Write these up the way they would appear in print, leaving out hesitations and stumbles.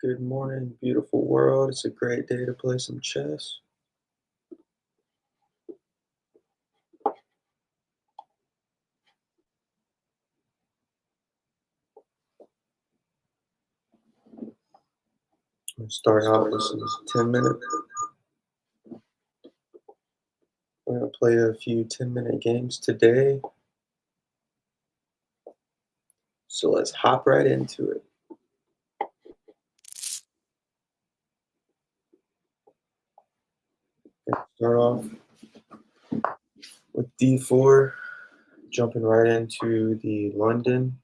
Good morning, beautiful world. It's a great day to play some chess. I'm gonna start out with some 10-minute. We're gonna play a few 10-minute games today. So let's hop right into it. Start off with d4, jumping right into the London.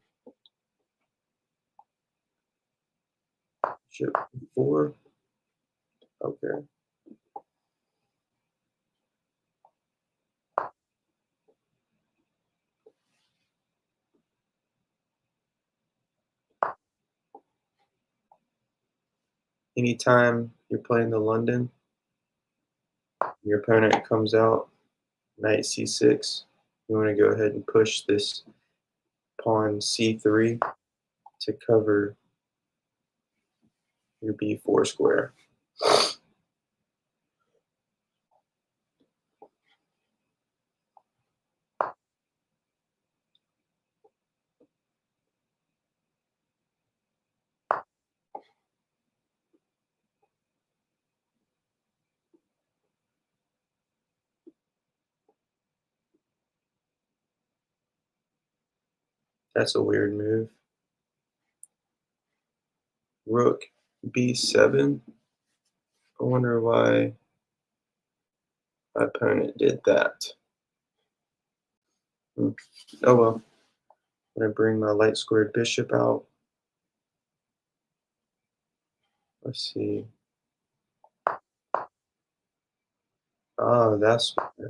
Bishop d4. Okay. Anytime you're playing the London, your opponent comes out knight c6. You want to go ahead and push this pawn c3 to cover your b4 square. That's a weird move. Rook b7. I wonder why my opponent did that. Oh well. I'm gonna bring my light squared bishop out. Let's see. Oh, that's why.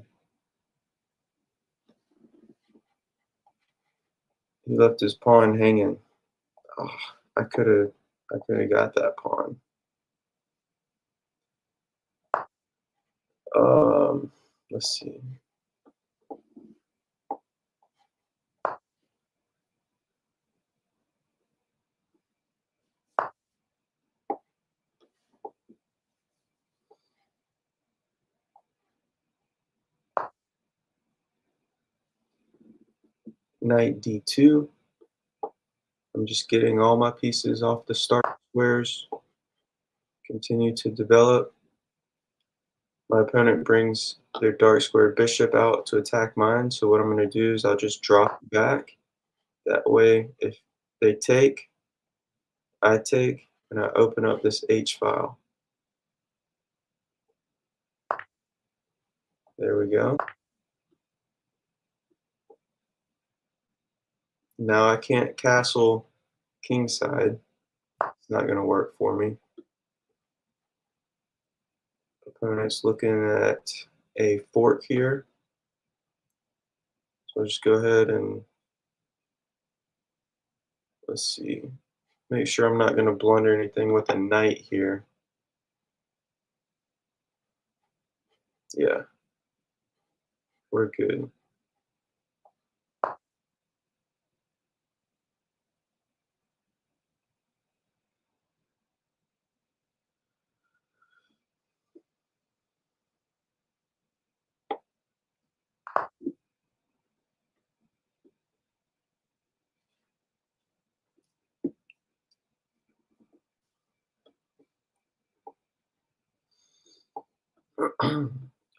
He left his pawn hanging. Oh, I could have got that pawn. Let's see. Knight d2. I'm just getting all my pieces off the start squares. Continue to develop. My opponent brings their dark square bishop out to attack mine. So what I'm going to do is I'll just drop back. That way, if they take, I take, and I open up this H file. There we go. Now I can't castle kingside. It's not going to work for me. Opponent's looking at a fork here. So I'll just go ahead and let's see. Make sure I'm not going to blunder anything with a knight here. Yeah, we're good.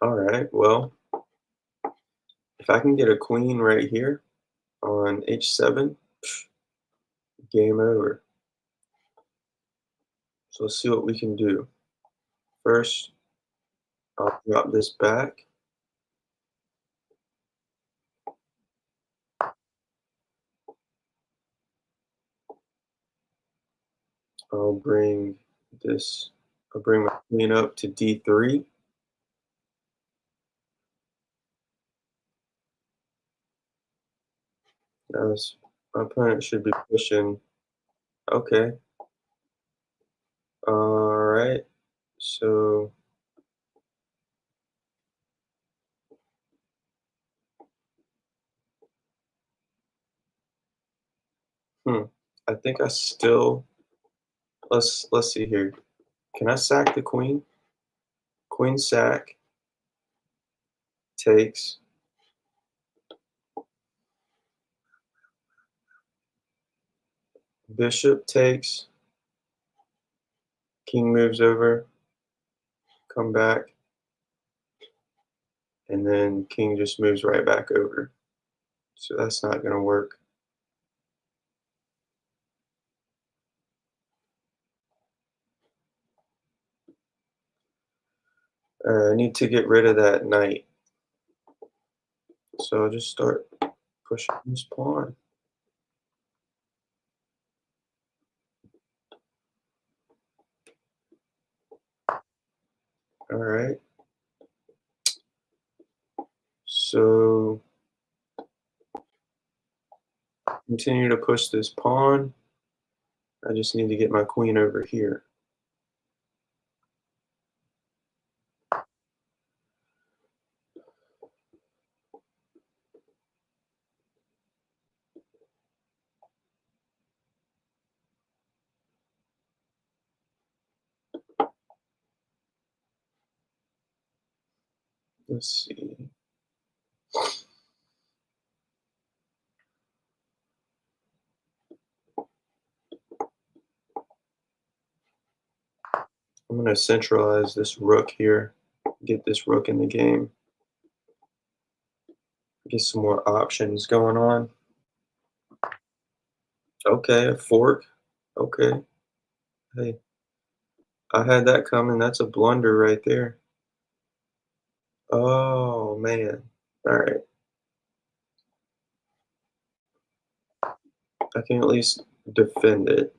All right, well, if I can get a queen right here on h7, game over. So let's see what we can do. First, I'll drop this back. I'll bring this, I'll bring my queen up to d3. As my opponent should be pushing. Okay. All right. So I think I still let's see here. Can I sack the queen? Queen sack takes. Bishop takes. King moves over. Come back. And then king just moves right back over. So that's not going to work. I need to get rid of that knight. So I'll just start pushing this pawn. All right. So continue to push this pawn. I just need to get my queen over here. Let's see. I'm going to centralize this rook here. Get this rook in the game. Get some more options going on. Okay, a fork. Okay. Hey, I had that coming. That's a blunder right there. Oh, man. All right. I can at least defend it.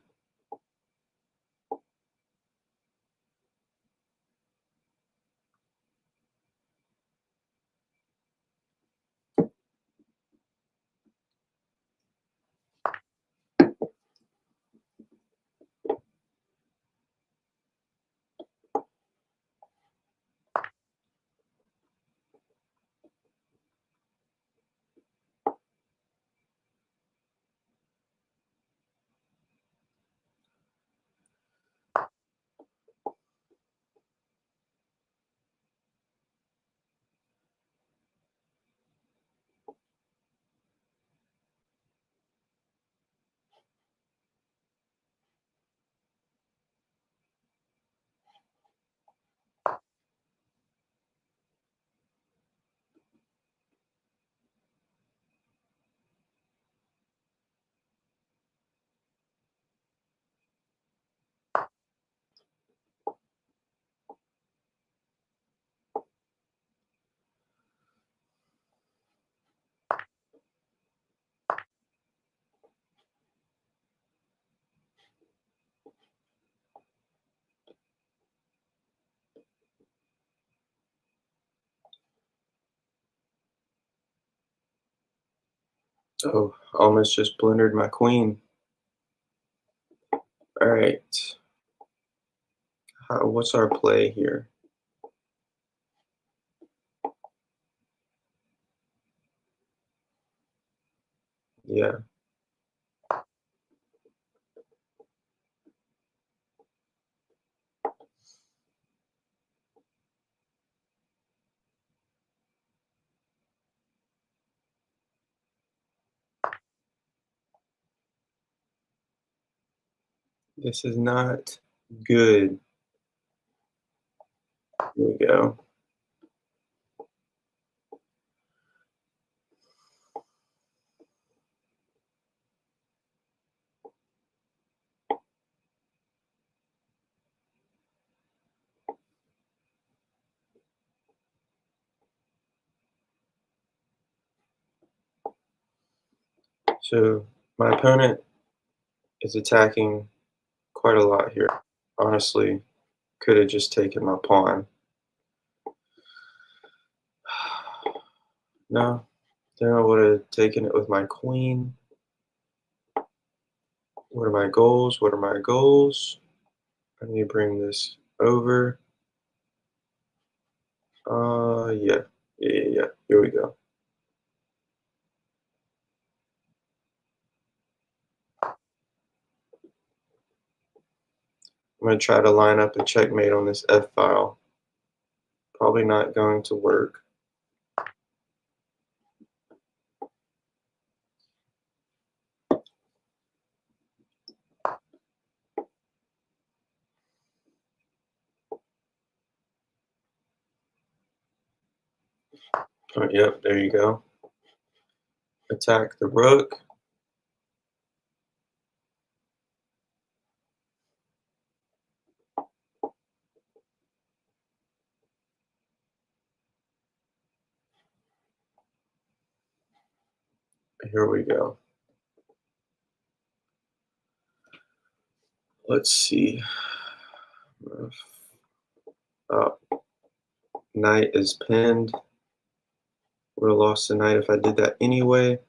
Oh, almost just blundered my queen. All right. What's our play here? Yeah. This is not good. Here we go. So my opponent is attacking quite a lot here. Honestly, could have just taken my pawn. No, then I would have taken it with my queen. What are my goals? What are my goals? I need to bring this over. Yeah. Yeah. Here we go. I'm going to try to line up a checkmate on this F file. Probably not going to work. Oh, yep, there you go. Attack the rook. Here we go. Let's see. Knight is pinned. Would have lost the knight if I did that anyway.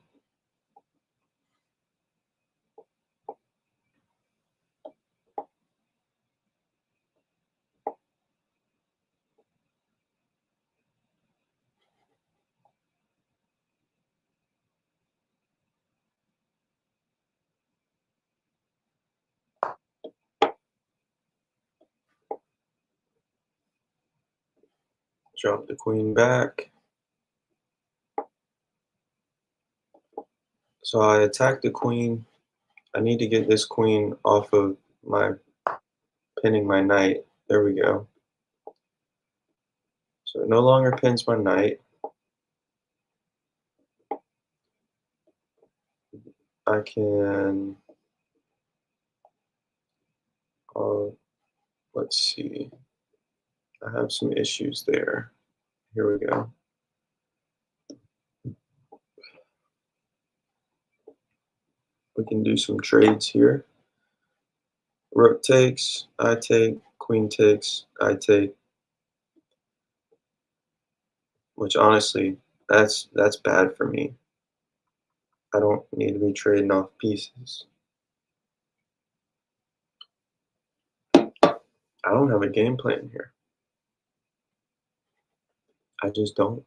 Drop the queen back. So I attack the queen. I need to get this queen off of my pinning my knight. There we go. So it no longer pins my knight. I can, let's see. I have some issues there. Here we go. We can do some trades here. Rook takes, I take, queen takes, I take. Which honestly, that's bad for me. I don't need to be trading off pieces. I don't have a game plan here. I just don't.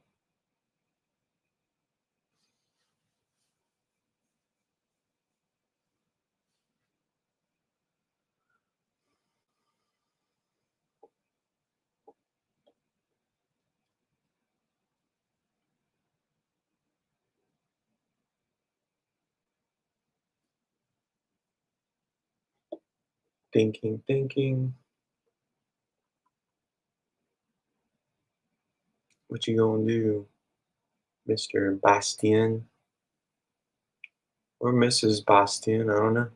Thinking. What you gonna do, Mr. Bastien? Or Mrs. Bastien, I don't know.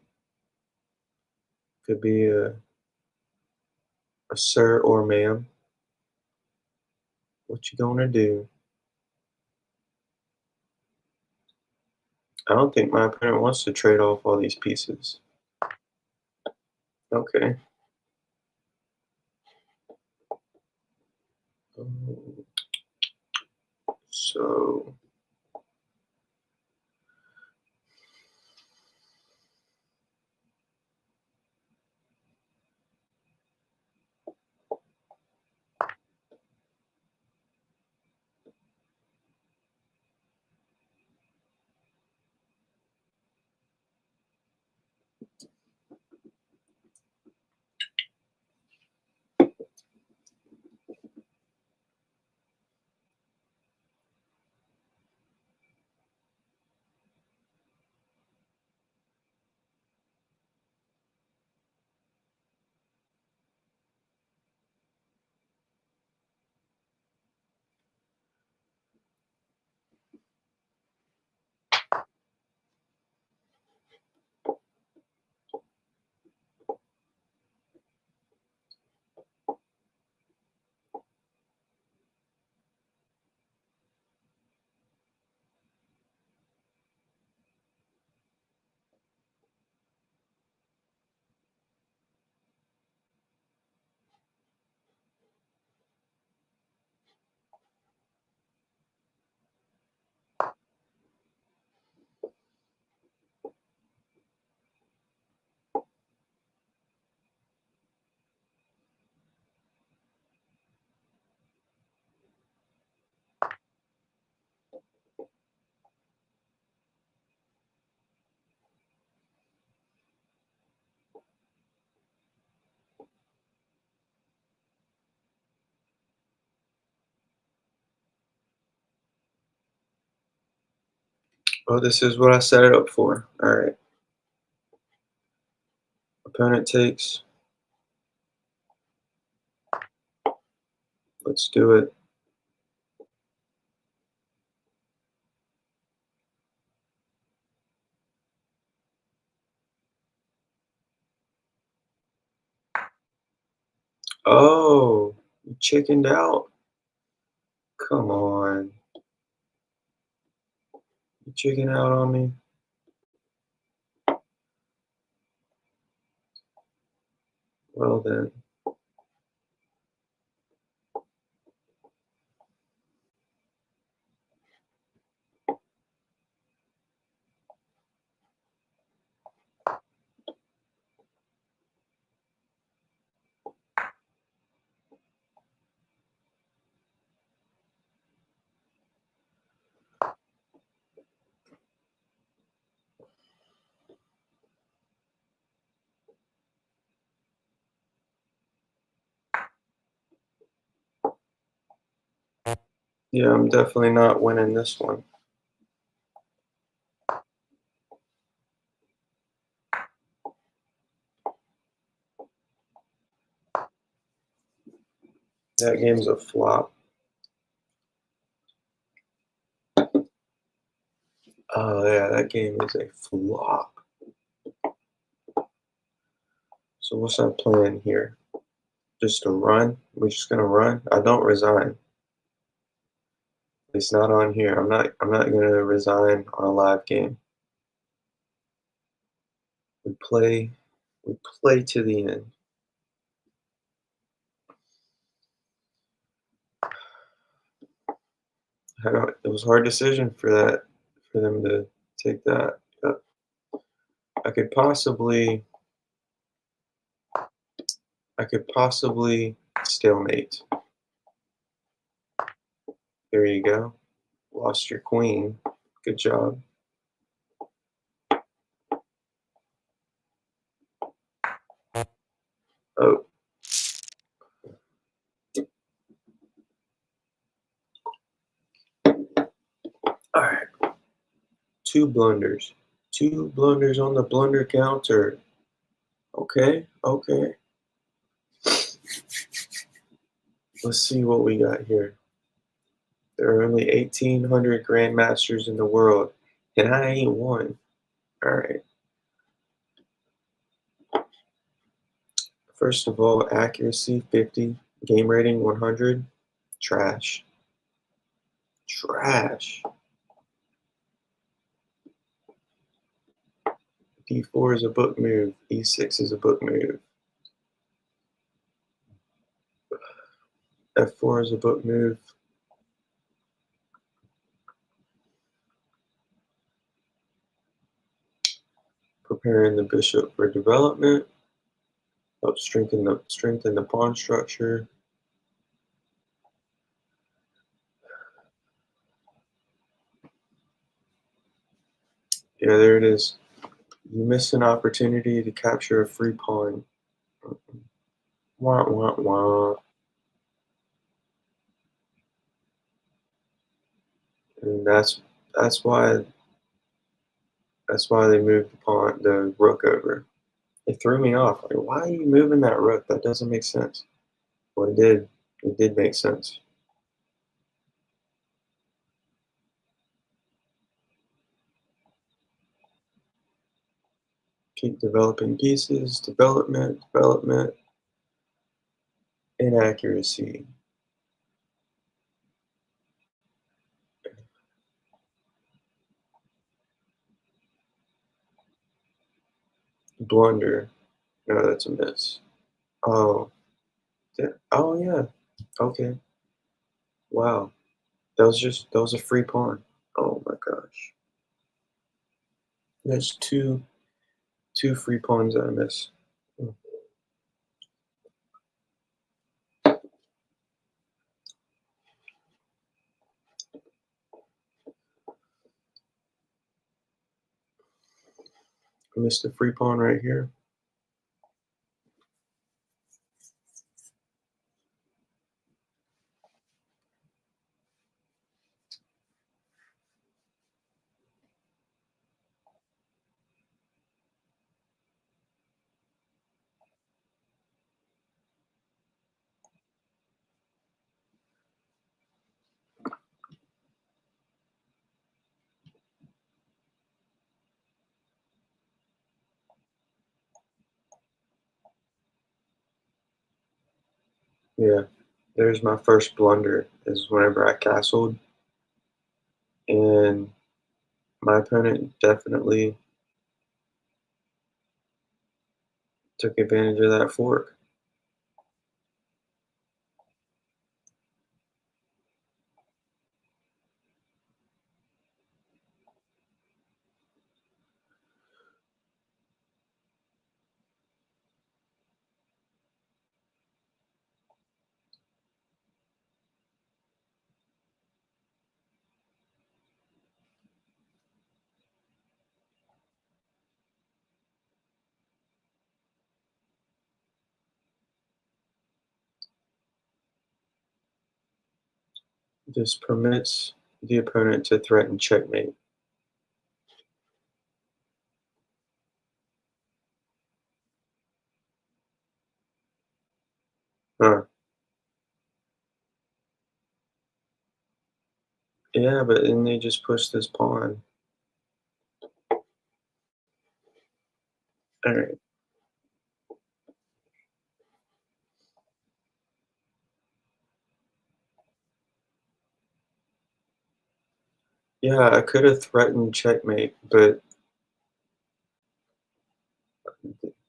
Could be a sir or ma'am. What you gonna do? I don't think my opponent wants to trade off all these pieces. Okay. So Oh, this is what I set it up for. All right. Opponent takes. Let's do it. Oh, you chickened out. Come on. You chicken out on me? Well then. Yeah, I'm definitely not winning this one. That game's a flop. Oh yeah, that game is a flop. So what's our plan here? Just to run? We're just gonna run? I don't resign. It's not on here. I'm not gonna resign on a live game. We play to the end. It was a hard decision for them to take that. I could possibly stalemate. There you go. Lost your queen. Good job. Oh, all right. Two blunders. Two blunders on the blunder counter. Okay, okay. Let's see what we got here. There are only 1,800 grandmasters in the world, and I ain't one. All right. First of all, accuracy 50, game rating 100. Trash. Trash. D4 is a book move. E6 is a book move. F4 is a book move. Preparing the bishop for development. Help strengthen the pawn structure. Yeah, there it is. You missed an opportunity to capture a free pawn. Wah wah wah. And that's why they moved the rook over. It threw me off. Like, why are you moving that rook? That doesn't make sense. Well, it did. It did make sense. Keep developing pieces. Development. Inaccuracy. Blunder. No, that's a miss. Oh. Oh yeah. Okay. Wow. That was a free pawn. Oh my gosh. There's two free pawns that I miss. I missed a free pawn right here. Yeah, there's my first blunder is whenever I castled, and my opponent definitely took advantage of that fork. This permits the opponent to threaten checkmate. Huh. Yeah, but then they just push this pawn. Alright. Yeah, I could have threatened checkmate, but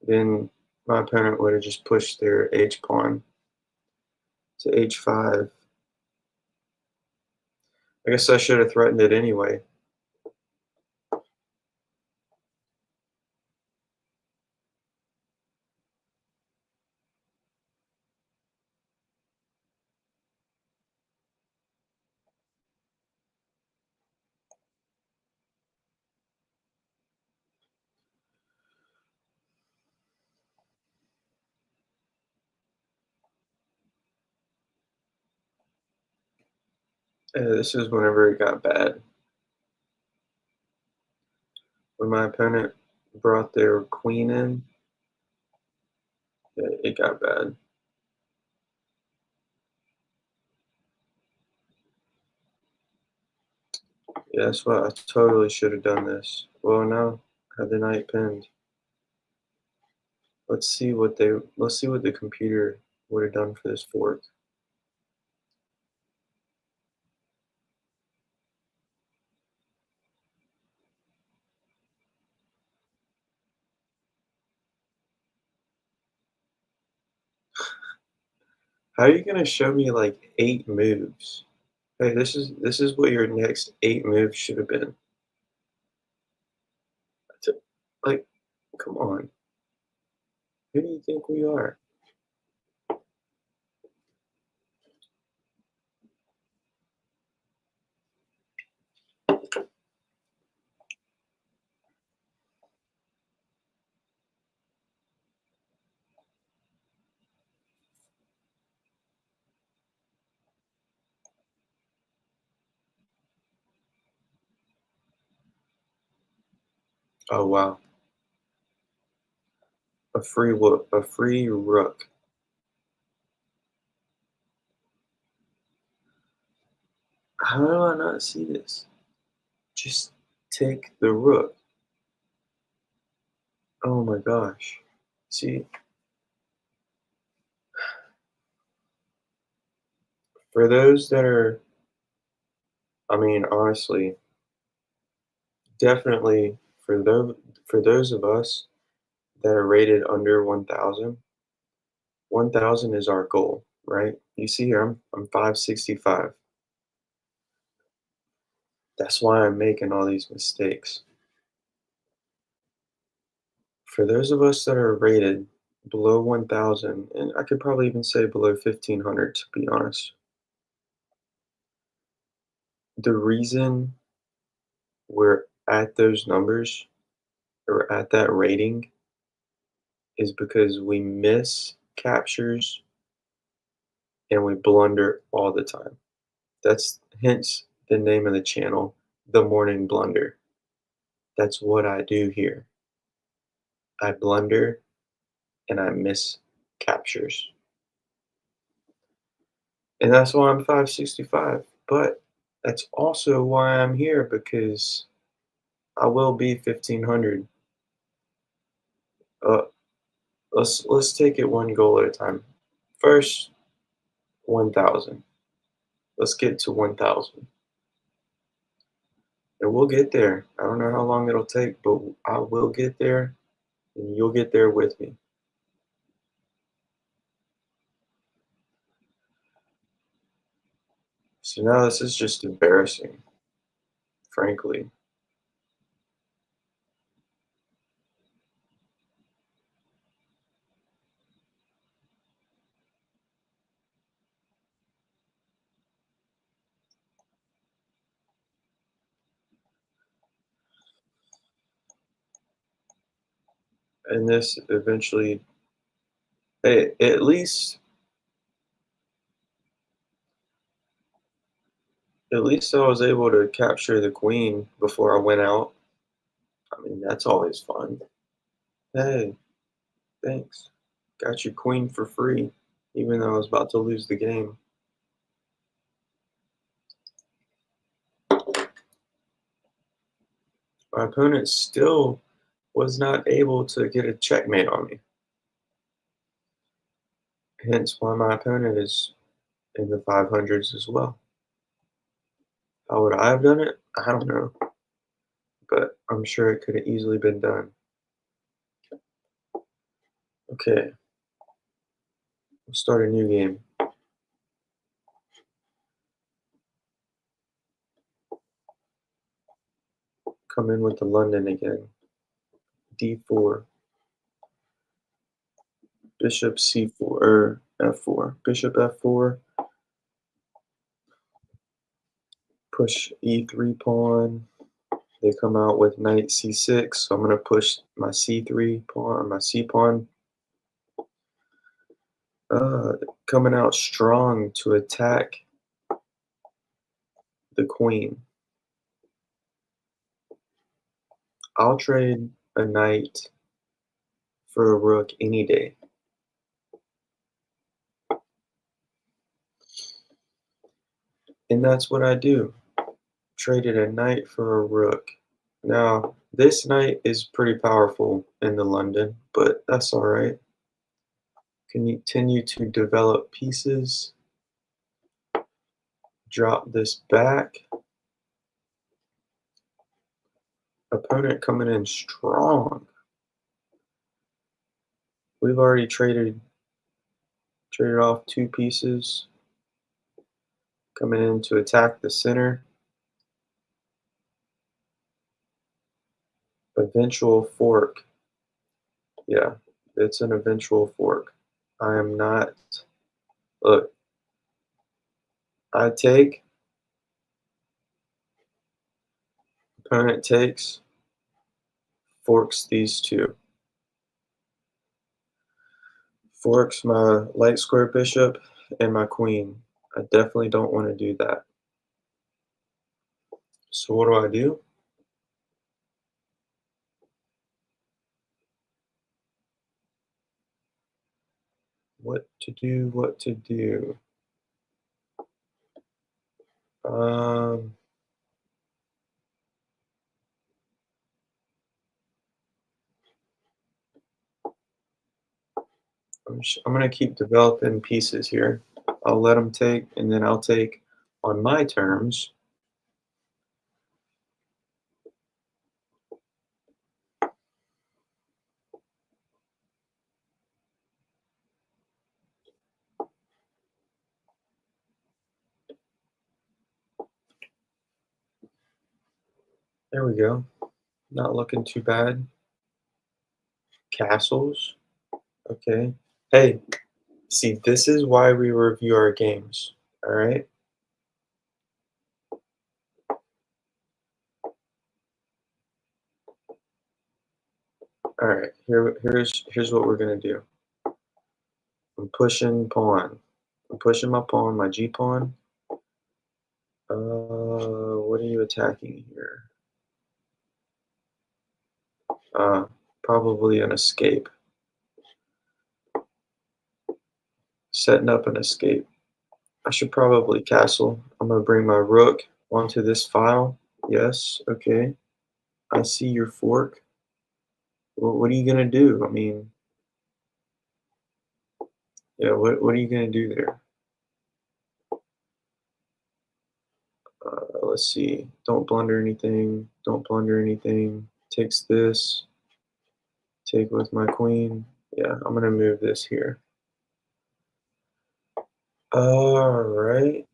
then my opponent would have just pushed their H pawn to H5. I guess I should have threatened it anyway. This is whenever it got bad. When my opponent brought their queen in, it got bad. Yeah, that's what I totally should have done this. Well, no, I had the knight pinned. Let's see what the computer would have done for this fork. How are you gonna show me like 8 moves? Hey, this is what your next 8 moves should have been. To- Like, come on. Who do you think we are? Oh wow, a free rook. How do I not see this? Just take the rook. Oh my gosh. See, for those that are, I mean, honestly, definitely for those of us that are rated under 1,000, 1,000 is our goal, right? You see here, I'm 565. That's why I'm making all these mistakes. For those of us that are rated below 1,000, and I could probably even say below 1,500, to be honest, the reason we're at those numbers or at that rating is because we miss captures and we blunder all the time. That's hence the name of the channel, The Morning Blunder. That's what I do here. I blunder and I miss captures. And that's why I'm 565. But that's also why I'm here because I will be 1,500. Uh, let's take it one goal at a time. First, 1,000. Let's get to 1,000. And we'll get there. I don't know how long it'll take, but I will get there, and you'll get there with me. So now this is just embarrassing, frankly. And this eventually, at least, I was able to capture the queen before I went out. I mean, that's always fun. Hey, thanks. Got your queen for free, even though I was about to lose the game. My opponent still was not able to get a checkmate on me. Hence why my opponent is in the 500s as well. How would I have done it? I don't know, but I'm sure it could have easily been done. Okay, we'll start a new game. Come in with the London again. D4, Bishop C4, or F4. Bishop F4, push E3 pawn. They come out with knight C6, so I'm going to push my C3 pawn, my C pawn. Coming out strong to attack the queen. I'll trade a knight for a rook any day. And that's what I do. Traded a knight for a rook. Now, this knight is pretty powerful in the London, but that's all right. Continue to develop pieces. Drop this back. Opponent coming in strong. We've already traded off two pieces. Coming in to attack the center. Eventual fork. Yeah, it's an eventual fork. I am not. Look, I take. Opponent takes. Forks these two. Forks my light square bishop and my queen. I definitely don't want to do that. So what do I do? What to do, what to do. Um, I'm going to keep developing pieces here. I'll let them take, and then I'll take on my terms. There we go. Not looking too bad. Castles. Okay. Hey, see, this is why we review our games. All right. All right. Here's what we're gonna do. I'm pushing pawn. I'm pushing my pawn, my G pawn. What are you attacking here? Uh, Probably an escape. Setting up an escape. I should probably castle. I'm gonna bring my rook onto this file. Yes, okay. I see your fork. Well, what are you gonna do? I mean, yeah, what are you gonna do there? Let's see. Don't blunder anything. Don't blunder anything. Takes this. Take with my queen. Yeah, I'm gonna move this here. All right.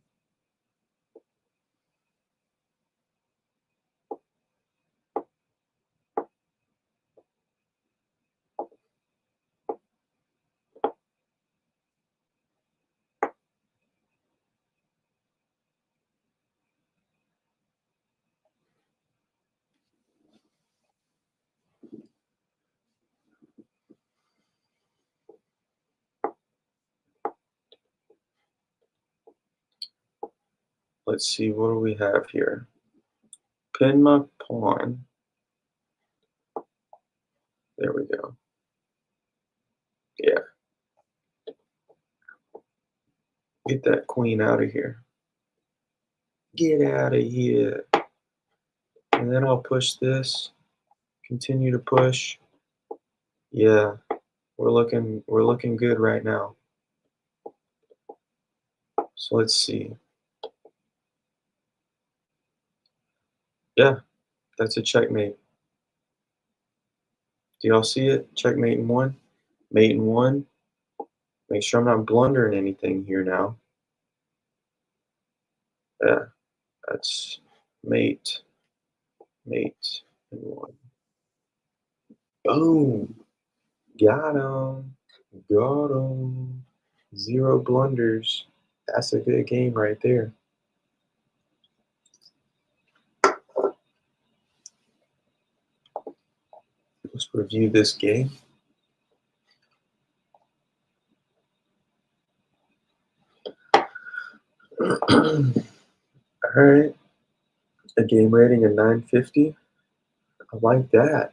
Let's see. What do we have here? Pin my pawn. There we go. Yeah, get that queen out of here. Get out of here. And then I'll push this. Continue to push. Yeah, we're looking good right now. So let's see. Yeah, that's a checkmate. Do y'all see it? Checkmate in one, mate in one. Make sure I'm not blundering anything here now. Yeah, that's mate, mate in one. Boom. Got him. Got him. Zero blunders. That's a good game right there. Let's review this game. All right. A game rating of 950. I like that.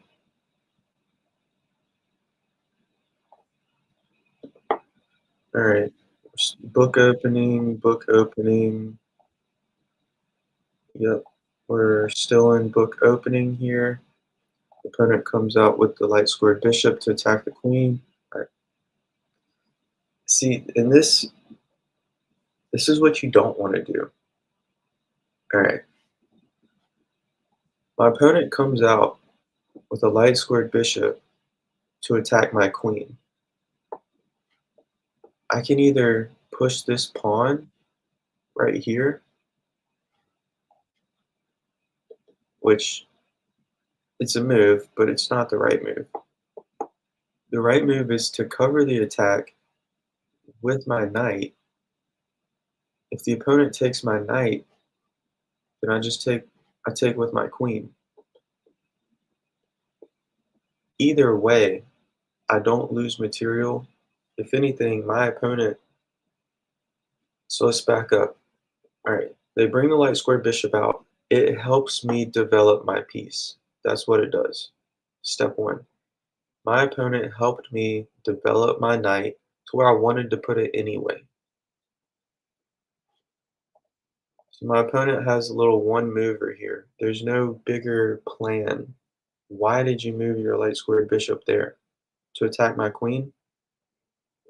All right. Book opening, book opening. Yep. We're still in book opening here. Opponent comes out with the light squared bishop to attack the queen. All right. See, in this is what you don't want to do. All right. My opponent comes out with a light squared bishop to attack my queen. I can either push this pawn right here, which it's a move, but it's not the right move. The right move is to cover the attack with my knight. If the opponent takes my knight, then I take with my queen. Either way, I don't lose material. If anything, my opponent, so let's back up. All right, they bring the light square bishop out. It helps me develop my piece. That's what it does. Step one. My opponent helped me develop my knight to where I wanted to put it anyway. So my opponent has a little one mover here. There's no bigger plan. Why did you move your light squared bishop there? To attack my queen?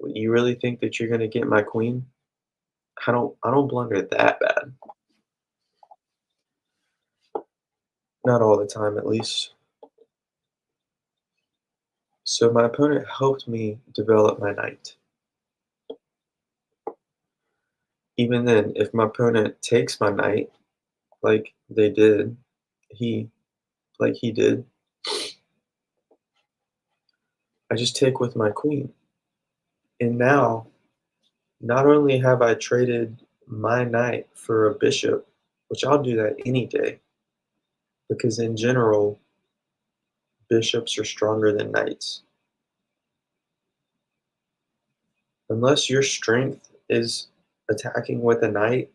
You really think that you're gonna get my queen? I don't blunder that bad. Not all the time, at least. So my opponent helped me develop my knight. Even then, if my opponent takes my knight, like they did, he he did, I just take with my queen. And now, not only have I traded my knight for a bishop, which I'll do that any day, because in general, bishops are stronger than knights. Unless your strength is attacking with a knight,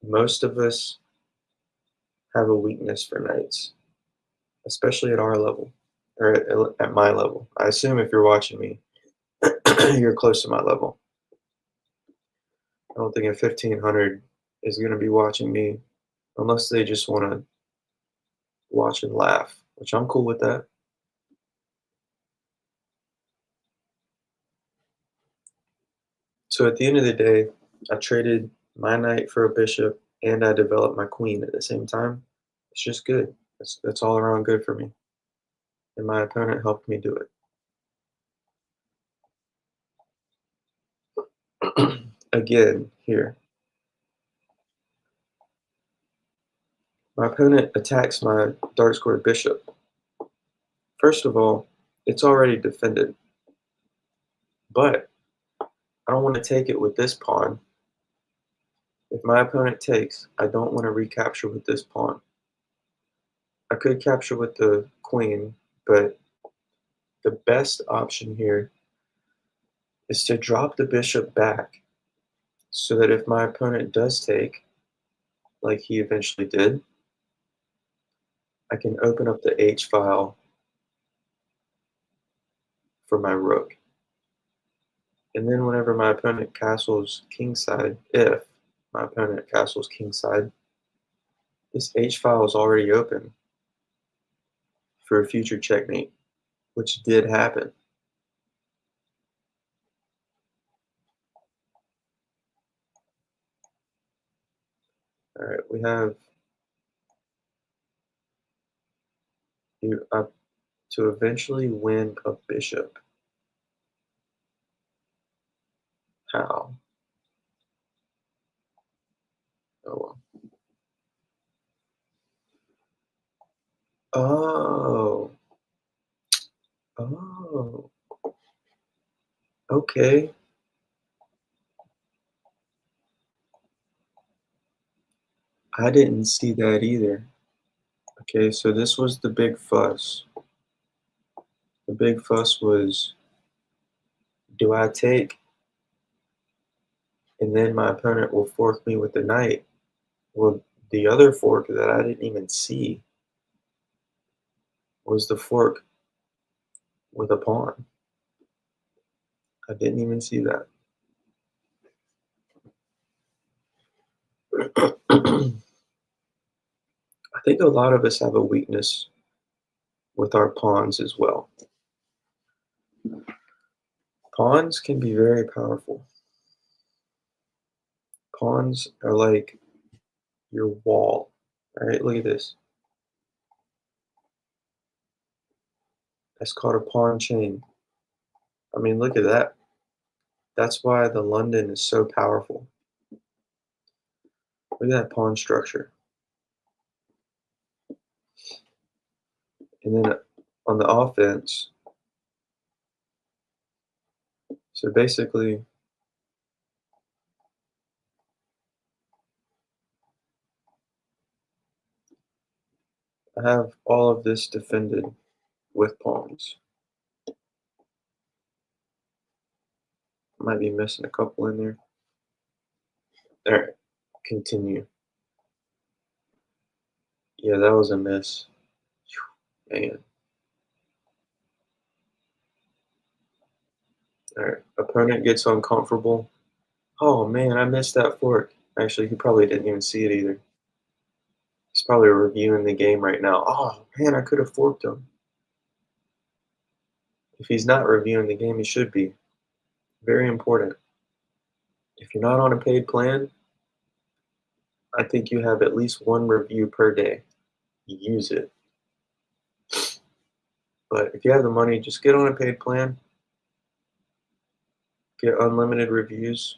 most of us have a weakness for knights, especially at our level or at my level. I assume if you're watching me, you're close to my level. I don't think a 1500 is going to be watching me unless they just want to watch and laugh, which I'm cool with that. So at the end of the day, I traded my knight for a bishop. and I develop my queen at the same time. It's just good. That's all around good for me. And my opponent helped me do it. Again, here. My opponent attacks my dark squared bishop. First of all, it's already defended, but I don't want to take it with this pawn. If my opponent takes, I don't want to recapture with this pawn. I could capture with the queen, but the best option here is to drop the bishop back so that if my opponent does take, like he eventually did, I can open up the H file for my rook. And then whenever my opponent castles kingside, if my opponent castles kingside, this H file is already open for a future checkmate, which did happen. All right, we have you up to eventually win a bishop. How? Oh, well. Oh, okay. I didn't see that either. Okay, so this was the big fuss. The big fuss was, do I take and then my opponent will fork me with the knight? Well, the other fork that I didn't even see was the fork with a pawn. I didn't even see that. I think a lot of us have a weakness with our pawns as well. Pawns can be very powerful. Pawns are like your wall. All right, look at this. That's called a pawn chain. I mean, look at that. That's why the London is so powerful. Look at that pawn structure. And then on the offense, so basically, I have all of this defended with pawns. Might be missing a couple in there. There, continue. Yeah, that was a miss. Man. All right, opponent gets uncomfortable. Oh man, I missed that fork. Actually, he probably didn't even see it either. He's probably reviewing the game right now. Oh man, I could have forked him. If he's not reviewing the game, he should be. Very important. If you're not on a paid plan, I think you have at least one review per day. Use it. But if you have the money, just get on a paid plan. Get unlimited reviews.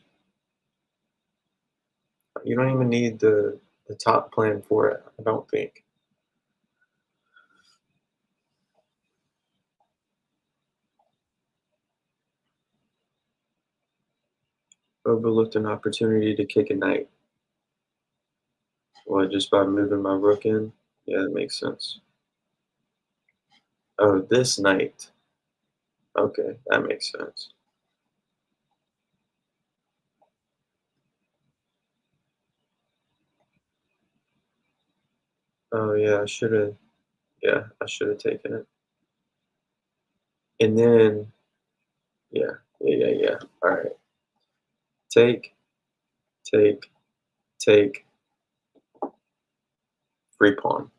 You don't even need the top plan for it, I don't think. Overlooked an opportunity to kick a knight. Well, just by moving my rook in? Yeah, that makes sense. Oh, this knight. Okay, that makes sense. Oh yeah, I should have taken it. And then, yeah. All right. Take, take, take, free pawn.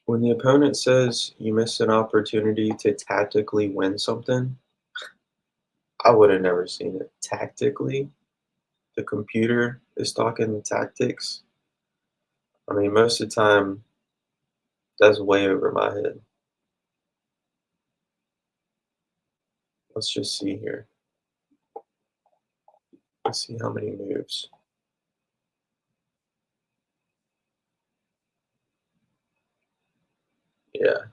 When the opponent says you missed an opportunity to tactically win something, I would have never seen it. Tactically? The computer is talking tactics? I mean, most of the time, that's way over my head. Let's just see here. Let's see how many moves. Yeah,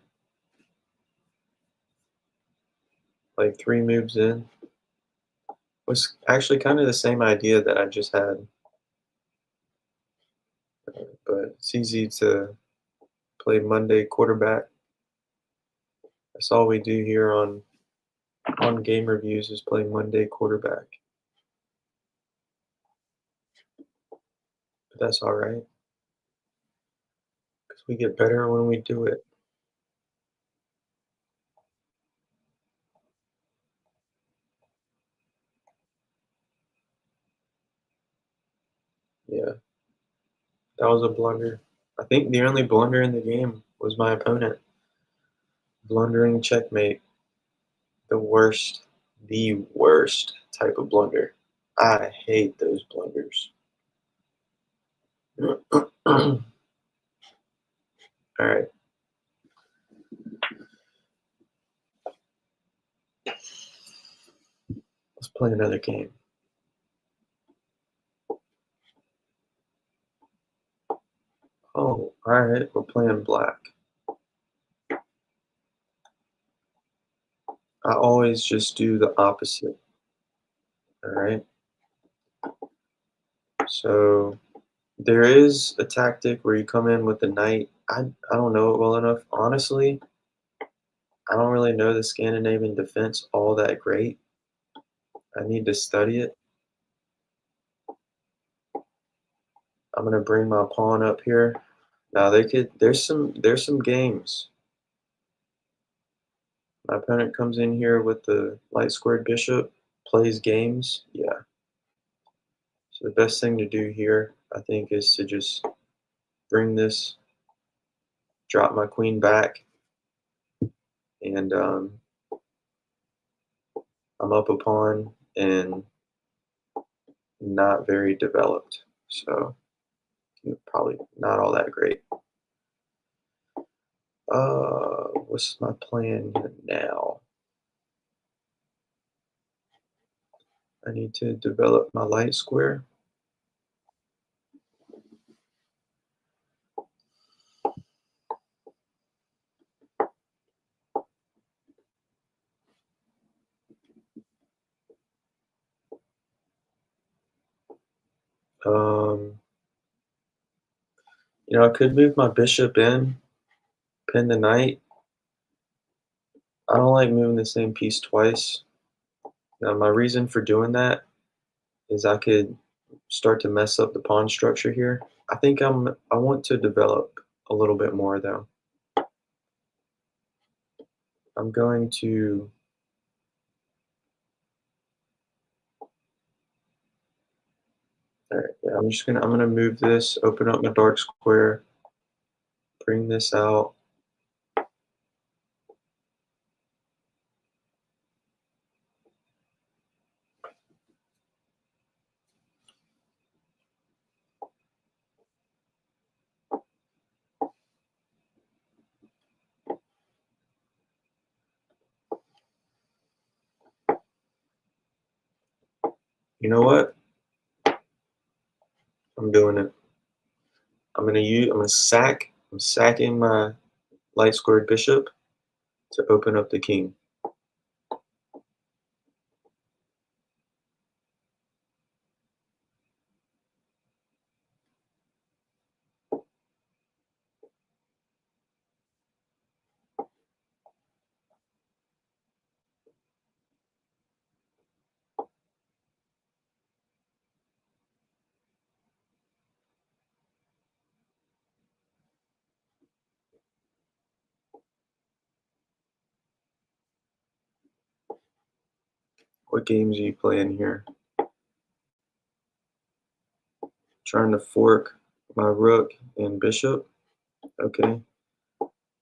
like 3 moves in. Was actually kind of the same idea that I just had, but it's easy to play Monday quarterback. That's all we do here on game reviews is play Monday quarterback. But that's all right because we get better when we do it. Yeah, that was a blunder. I think the only blunder in the game was my opponent blundering checkmate. The worst type of blunder. I hate those blunders. All right, let's play another game. Oh, all right, we're playing black. I always just do the opposite. All right. So there is a tactic where you come in with the knight. I don't know it well enough. Honestly, I don't really know the Scandinavian defense all that great. I need to study it. I'm gonna bring my pawn up here. Now they could. There's some games. My opponent comes in here with the light squared bishop, plays games. Yeah. So the best thing to do here, I think, is to just bring this, drop my queen back, and I'm up a pawn and not very developed. So probably not all that great. What's my plan here now? I need to develop my light square. Um, I could move my bishop in, pin the knight. I don't like moving the same piece twice. Now, my reason for doing that is I could start to mess up the pawn structure here. I want to develop a little bit more though. I'm going to all right, yeah, I'm gonna move this, open up my dark square, bring this out. You know what? I'm doing it. I'm sacking my light squared bishop to open up the king. What games are you playing here? Trying to fork my rook and bishop. Okay.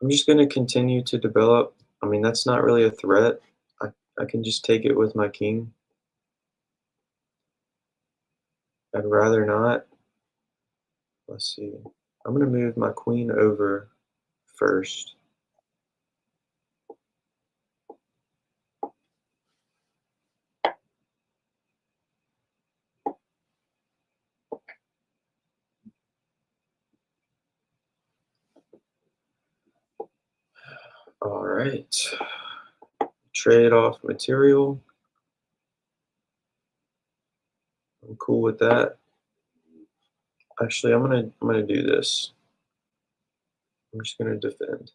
I'm just going to continue to develop. I mean, that's not really a threat. I, I can just take it with my king. I'd rather not. Let's see. I'm going to move my queen over first. All right. Trade off material. I'm cool with that. Actually, I'm gonna do this. I'm just gonna defend.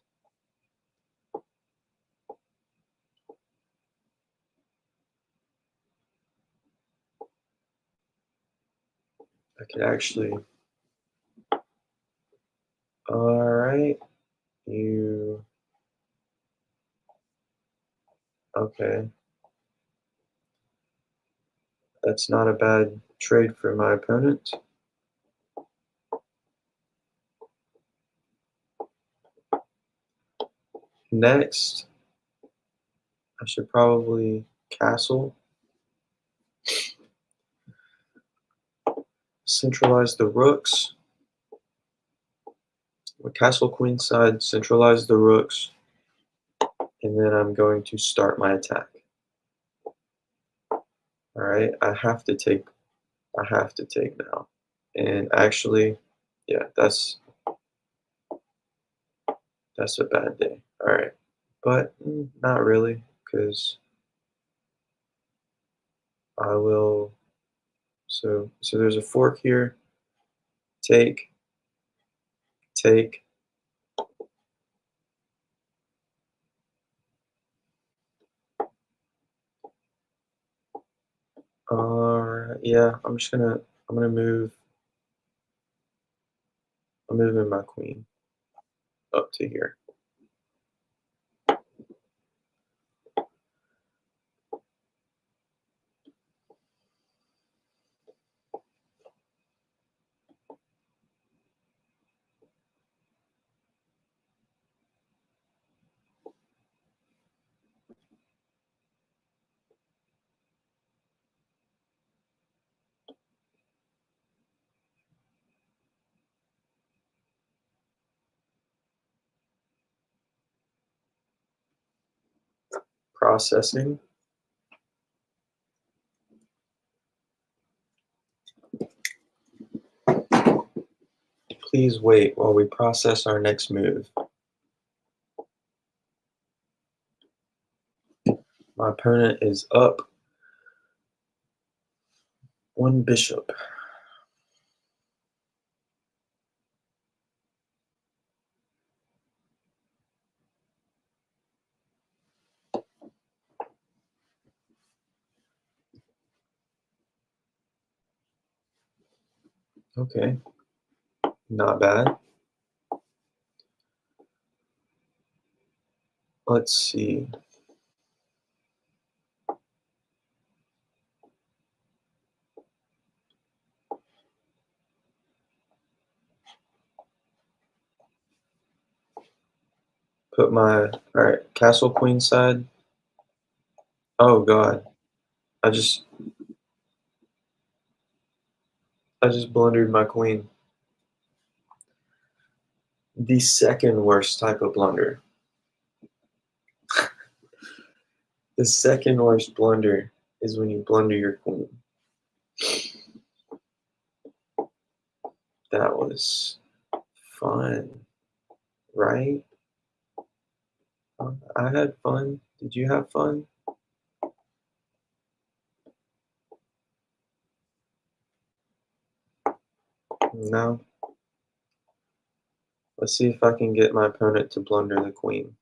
I could actually. All right, you. Okay, that's not a bad trade for my opponent. Next, I should probably castle. Centralize the rooks. With castle queenside, centralize the rooks, and then I'm going to start my attack. All right, I have to take now. And actually, yeah, that's a bad day. All right, but not really, because I will. So there's a fork here. Take, take. Yeah, I'm gonna move. I'm moving my queen up to here. Processing. Please wait while we process our next move. My opponent is up one bishop. Okay, not bad. Let's see. Put my all right castle queenside. Oh God, I just I just blundered my queen. The second worst type of blunder. The second worst blunder is when you blunder your queen. That was fun, right? I had fun. Did you have fun? No. Let's see if I can get my opponent to blunder the queen.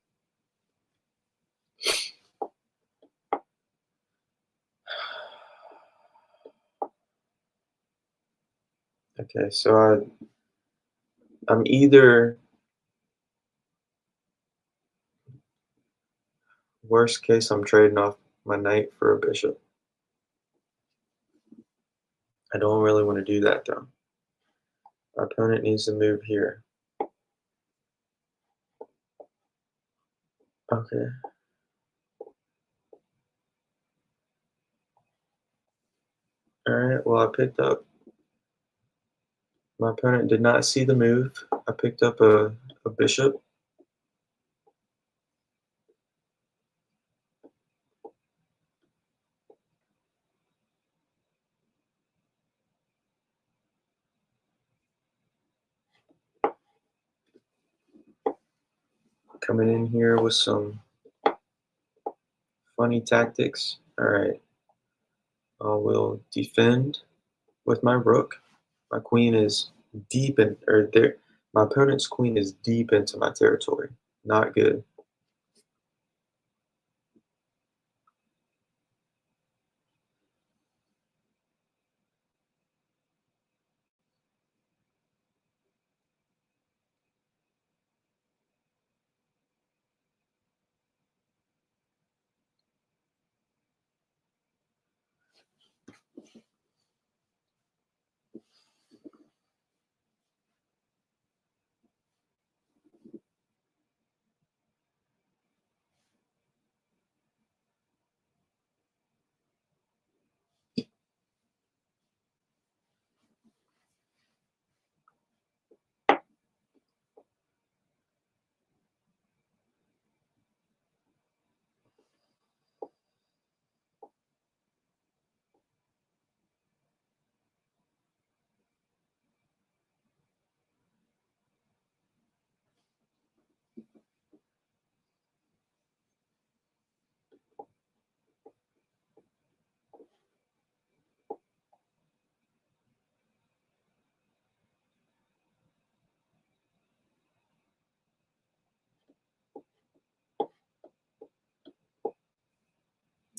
Okay, so I'm either worst case I'm trading off my knight for a bishop. I don't really want to do that though. My opponent needs to move here. Okay. All right. Well, I picked up. My opponent did not see the move. I picked up a bishop. Coming in here with some funny tactics. All right. I will defend with my rook. My queen is deep in, or there. My opponent's queen is deep into my territory. Not good.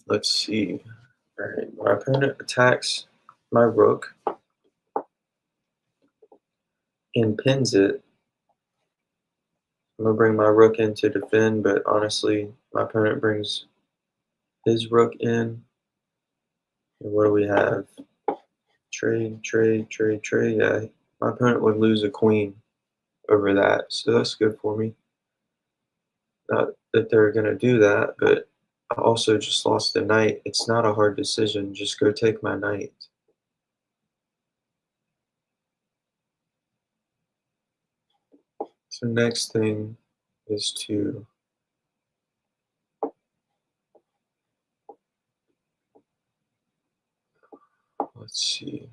Let's see. All right. My opponent attacks my rook and pins it. I'm gonna bring my rook in to defend, but honestly, my opponent brings his rook in. And what do we have? Trade, trade, trade, trade. Yeah, my opponent would lose a queen over that, so that's good for me. Not that they're gonna do that, but I also just lost the knight. It's not a hard decision. Just go take my knight. So next thing is to let's see.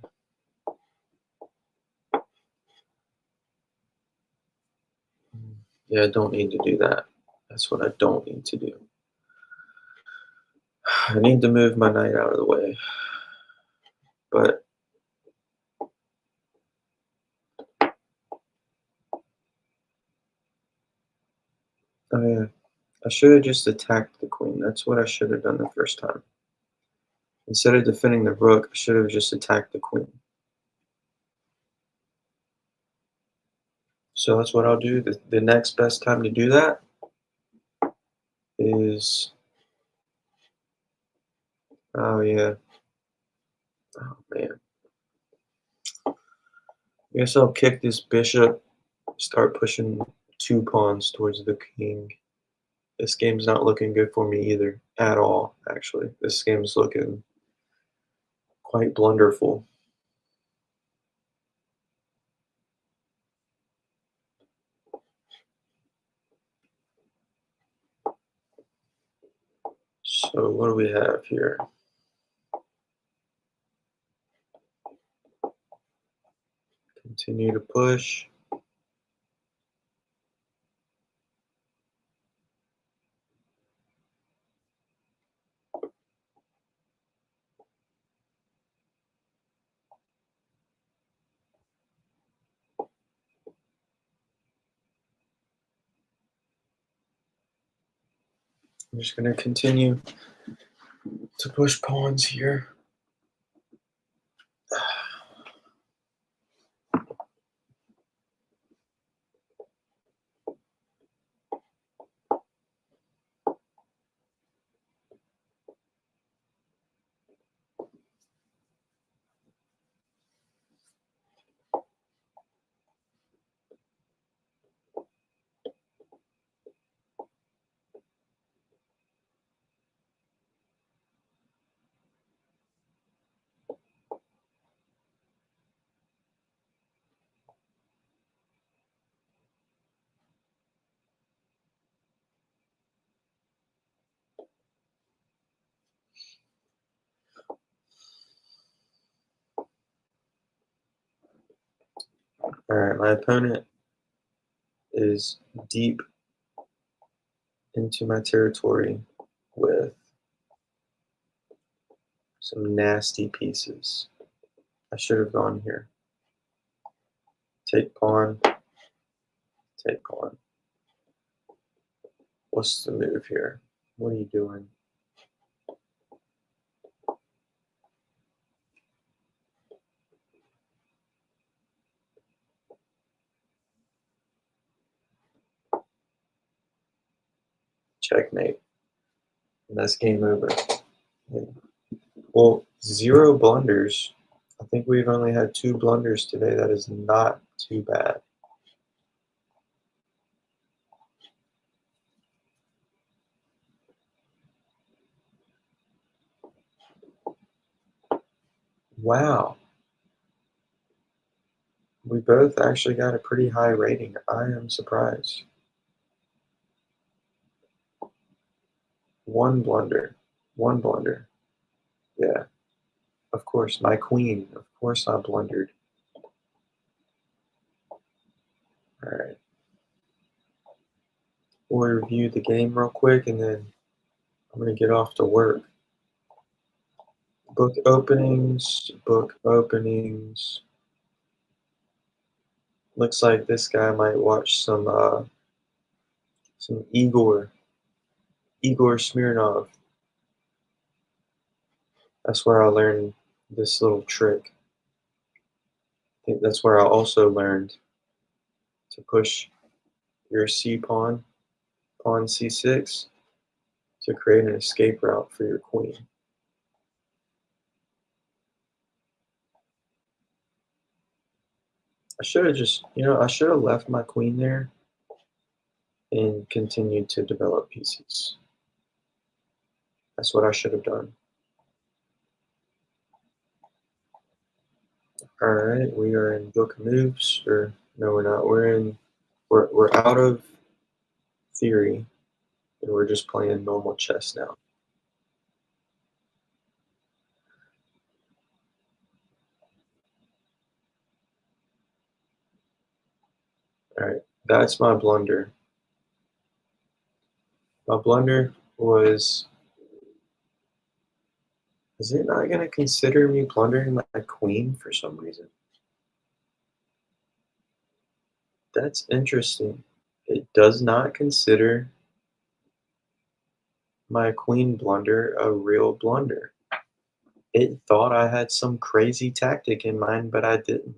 Yeah, I don't need to do that. That's what I don't need to do. I need to move my knight out of the way. But oh yeah, I should have just attacked the queen. That's what I should have done the first time. Instead of defending the rook, I should have just attacked the queen. So that's what I'll do. The next best time to do that is, oh yeah, oh man. I guess I'll kick this bishop, start pushing 2 pawns towards the king. This game's not looking good for me either, at all, actually. This game's looking quite blunderful. So what do we have here? Continue to push. I'm just going to continue to push pawns here. Alright, my opponent is deep into my territory with some nasty pieces. I should have gone here. Take pawn, take pawn. What's the move here? What are you doing? Checkmate. And that's game over. Yeah. Well, 0 blunders. I think we've only had 2 blunders today. That is not too bad. Wow. We both actually got a pretty high rating. I am surprised. 1 blunder. 1 blunder. Yeah, of course. My queen. Of course I blundered. Alright. We'll review the game real quick and then I'm going to get off to work. Book openings. Book openings. Looks like this guy might watch some Igor Smirnov. That's where I learned this little trick. I think that's where I also learned to push your c pawn, pawn c6, to create an escape route for your queen. I should have just, I should have left my queen there and continued to develop pieces. That's what I should have done. All right, we are in book moves, or no, we're not. We're out of theory, and we're just playing normal chess now. All right, that's my blunder. My blunder was, is it not going to consider me plundering my queen for some reason? That's interesting. It does not consider my queen blunder a real blunder. It thought I had some crazy tactic in mind, but I didn't.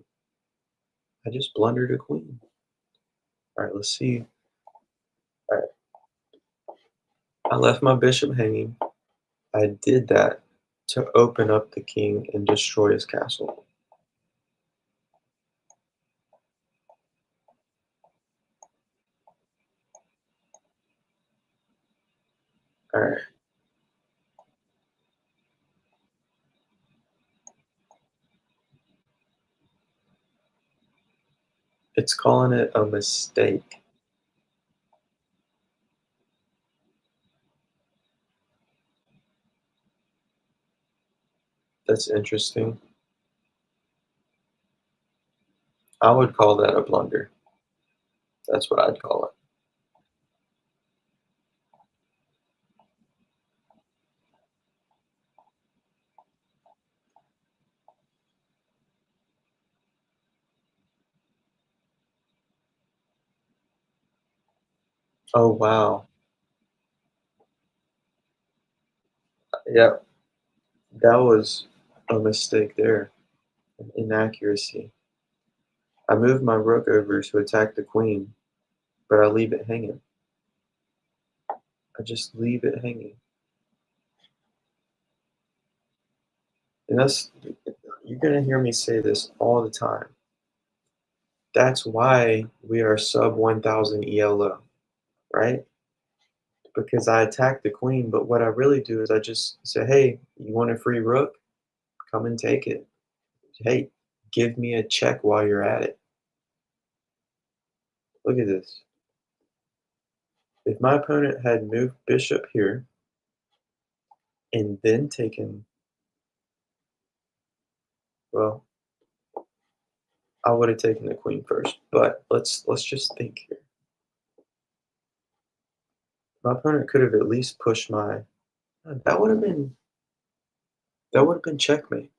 I just blundered a queen. All right, let's see. All right, I left my bishop hanging. I did that to open up the king and destroy his castle. All right, it's calling it a mistake. That's interesting. I would call that a blunder. That's what I'd call it. Oh, wow. Yep, that was a mistake there, an inaccuracy. I moved my rook over to attack the queen, but I leave it hanging. I just leave it hanging. And that's, you're going to hear me say this all the time. That's why we are sub 1000 ELO, right? Because I attack the queen, but what I really do is I just say, hey, you want a free rook? Come and take it. Hey, give me a check while you're at it. Look at this. If my opponent had moved bishop here and then taken, well, I would have taken the queen first, but let's just think here. My opponent could have at least pushed my that would have been checkmate.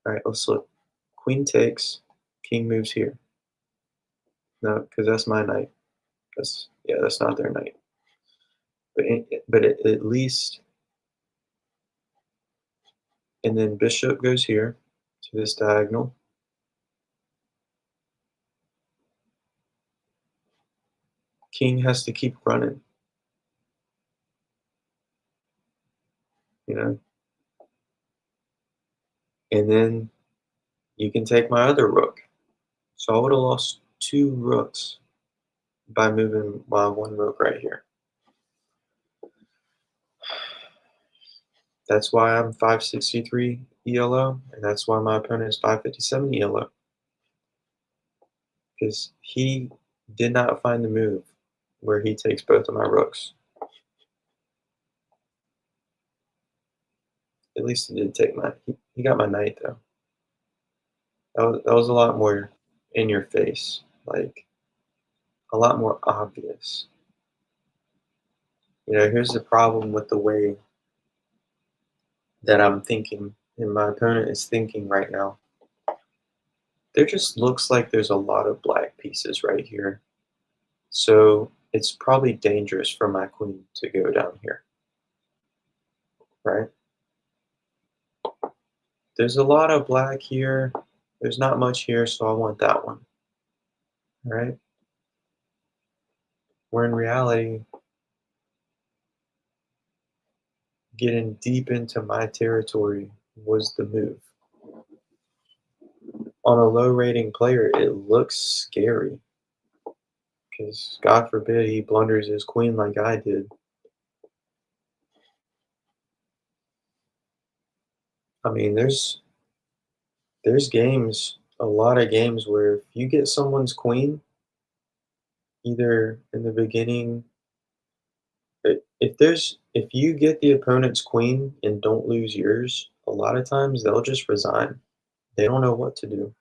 All right, let's look. Queen takes, king moves here. No, because that's my knight. That's not their knight. But at least, and then bishop goes here to this diagonal. King has to keep running, you know, and then you can take my other rook. So I would have lost two rooks by moving my one rook right here. That's why I'm 563 ELO, and that's why my opponent is 557 ELO. Because he did not find the move where he takes both of my rooks. At least he did take my. He got my knight though. That was a lot more in your face, like a lot more obvious. Here's the problem with the way that I'm thinking, and my opponent is thinking right now. There just looks like there's a lot of black pieces right here. So it's probably dangerous for my queen to go down here, right? There's a lot of black here. There's not much here, so I want that one, right? Where in reality, getting deep into my territory was the move. On a low rating player, it looks scary because God forbid he blunders his queen like I did. I mean, there's games, a lot of games where if you get someone's queen, either in the beginning, if you get the opponent's queen and don't lose yours, a lot of times they'll just resign. They don't know what to do.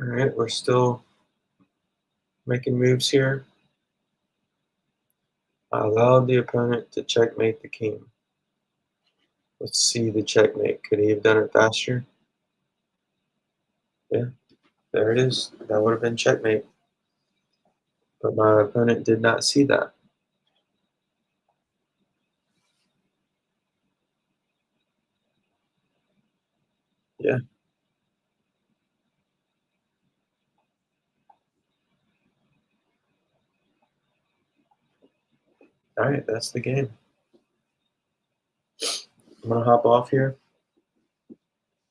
All right, we're still making moves here. I allowed the opponent to checkmate the king. Let's see the checkmate. Could he have done it faster? Yeah, there it is. That would have been checkmate. But my opponent did not see that. Yeah, all right, that's the game. I'm gonna hop off here.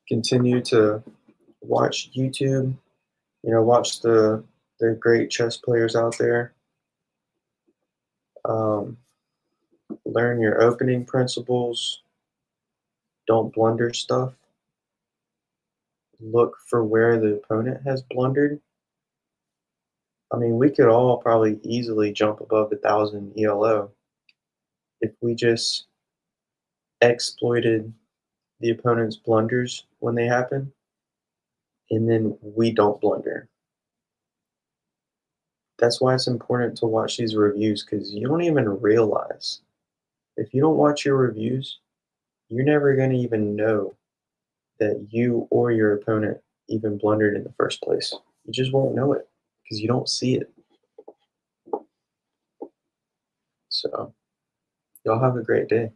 Continue to watch YouTube. Watch the great chess players out there. Um, Learn your opening principles. Don't blunder stuff. Look for where the opponent has blundered. I mean, we could all probably easily jump above 1,000 ELO if we just exploited the opponent's blunders when they happen, and then we don't blunder. That's why it's important to watch these reviews because you don't even realize. If you don't watch your reviews, you're never going to even know that you or your opponent even blundered in the first place. You just won't know it because you don't see it. So, y'all have a great day.